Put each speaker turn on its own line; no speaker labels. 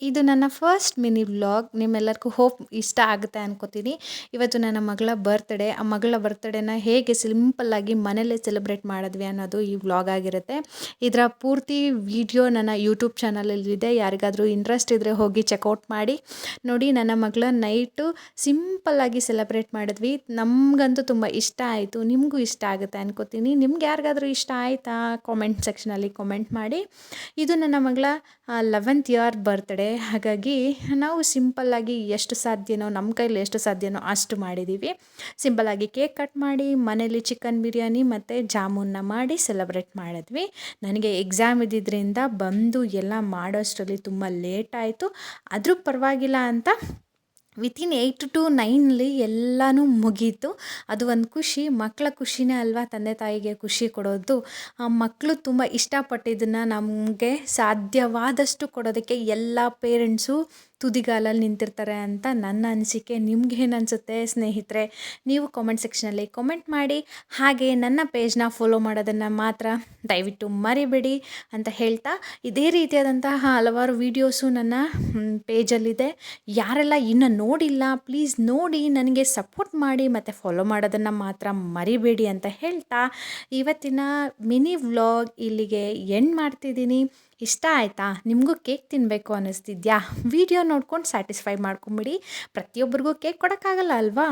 ಇದು ನನ್ನ first mini vlog. ನಿಮ್ಮೆಲ್ಲರಿಗೂ ಹೋಪ್ ಇಷ್ಟ ಆಗುತ್ತೆ ಅನ್ಕೋತೀನಿ. ಇವತ್ತು ನನ್ನ ಮಗಳ ಬರ್ತ್ಡೇ. ಆ ಮಗಳ ಬರ್ತ್ಡೇನ ಹೇಗೆ ಸಿಂಪಲ್ಲಾಗಿ ಮನೇಲೇ ಸೆಲೆಬ್ರೇಟ್ ಮಾಡಿದ್ವಿ ಅನ್ನೋದು ಈ ವ್ಲಾಗ್ ಆಗಿರುತ್ತೆ. ಇದರ ಪೂರ್ತಿ ವಿಡಿಯೋ ನನ್ನ ಯೂಟ್ಯೂಬ್ ಚಾನಲಲ್ಲಿದೆ. ಯಾರಿಗಾದರೂ ಇಂಟ್ರೆಸ್ಟ್ ಇದ್ದರೆ ಹೋಗಿ ಚೆಕ್ಔಟ್ ಮಾಡಿ. ನೋಡಿ, ನನ್ನ ಮಗಳ ನೈಟು ಸಿಂಪಲ್ಲಾಗಿ ಸೆಲೆಬ್ರೇಟ್ ಮಾಡಿದ್ವಿ. ನಮಗಂತೂ ತುಂಬ ಇಷ್ಟ ಆಯಿತು. ನಿಮಗೂ ಇಷ್ಟ ಆಗುತ್ತೆ ಅನ್ಕೋತೀನಿ. ನಿಮ್ಗೆ ಯಾರಿಗಾದರೂ ಇಷ್ಟ ಆಯಿತಾ? ಕಾಮೆಂಟ್ ಸೆಕ್ಷನಲ್ಲಿ ಕಾಮೆಂಟ್ ಮಾಡಿ. ಇದು ನನ್ನ ಮಗಳ 11th ಇಯರ್ ಬರ್ತ್ಡೇ. ಹಾಗಾಗಿ ನಾವು ಸಿಂಪಲ್ಲಾಗಿ ಎಷ್ಟು ಸಾಧ್ಯನೋ, ನಮ್ಮ ಕೈಲಿ ಎಷ್ಟು ಸಾಧ್ಯನೋ ಅಷ್ಟು ಮಾಡಿದ್ದೀವಿ. ಸಿಂಪಲ್ಲಾಗಿ ಕೇಕ್ ಕಟ್ ಮಾಡಿ ಮನೇಲಿ ಚಿಕನ್ ಬಿರಿಯಾನಿ ಮತ್ತು ಜಾಮೂನ್ನ ಮಾಡಿ ಸೆಲೆಬ್ರೇಟ್ ಮಾಡಿದ್ವಿ. ನನಗೆ ಎಕ್ಸಾಮ್ ಇದ್ದಿದ್ದರಿಂದ ಬಂದು ಎಲ್ಲ ಮಾಡೋಷ್ಟರಲ್ಲಿ ತುಂಬ ಲೇಟ್ ಆಯಿತು. ಆದರೂ ಪರವಾಗಿಲ್ಲ ಅಂತ ವಿತಿನ್ 8 to 9 ಎಲ್ಲನೂ ಮುಗೀತು. ಅದು ಒಂದು ಖುಷಿ. ಮಕ್ಕಳ ಖುಷಿನೇ ಅಲ್ವಾ ತಂದೆ ತಾಯಿಗೆ ಖುಷಿ ಕೊಡೋದು. ಮಕ್ಕಳು ತುಂಬ ಇಷ್ಟಪಟ್ಟಿದ್ದನ್ನು ನಮಗೆ ಸಾಧ್ಯವಾದಷ್ಟು ಕೊಡೋದಕ್ಕೆ ಎಲ್ಲ ಪೇರೆಂಟ್ಸು ತುದಿಗಾಲಲ್ಲಿ ನಿಂತಿರ್ತಾರೆ ಅಂತ ನನ್ನ ಅನಿಸಿಕೆ. ನಿಮ್ಗೇನು ಅನಿಸುತ್ತೆ ಸ್ನೇಹಿತರೆ? ನೀವು ಕಾಮೆಂಟ್ ಸೆಕ್ಷನಲ್ಲಿ ಕಾಮೆಂಟ್ ಮಾಡಿ. ಹಾಗೆ ನನ್ನ ಪೇಜ್ನ ಫಾಲೋ ಮಾಡೋದನ್ನು ಮಾತ್ರ ದಯವಿಟ್ಟು ಮರಿಬೇಡಿ ಅಂತ ಹೇಳ್ತಾ, ಇದೇ ರೀತಿಯಾದಂತಹ ಹಲವಾರು ವೀಡಿಯೋಸು ನನ್ನ ಪೇಜಲ್ಲಿದೆ. ಯಾರೆಲ್ಲ ಇನ್ನೂ ನೋಡಿಲ್ಲ ಪ್ಲೀಸ್ ನೋಡಿ, ನನಗೆ ಸಪೋರ್ಟ್ ಮಾಡಿ ಮತ್ತು ಫಾಲೋ ಮಾಡೋದನ್ನು ಮಾತ್ರ ಮರಿಬೇಡಿ ಅಂತ ಹೇಳ್ತಾ ಇವತ್ತಿನ ಮಿನಿ ವ್ಲಾಗ್ ಇಲ್ಲಿಗೆ ಎಂಡ್ ಮಾಡ್ತಿದ್ದೀನಿ. ಇಷ್ಟ ಆಯಿತಾ? ನಿಮಗೂ ಕೇಕ್ ತಿನ್ನಬೇಕು ಅನ್ನಿಸ್ತಿದ್ಯಾ? ವಿಡಿಯೋ ನೋಡ್ಕೊಂಡು ಸ್ಯಾಟಿಸ್ಫೈ ಮಾಡ್ಕೊಂಬಿಡಿ. ಪ್ರತಿಯೊಬ್ಬರಿಗೂ ಕೇಕ್ ಕೊಡೋಕ್ಕಾಗಲ್ಲ ಅಲ್ವಾ?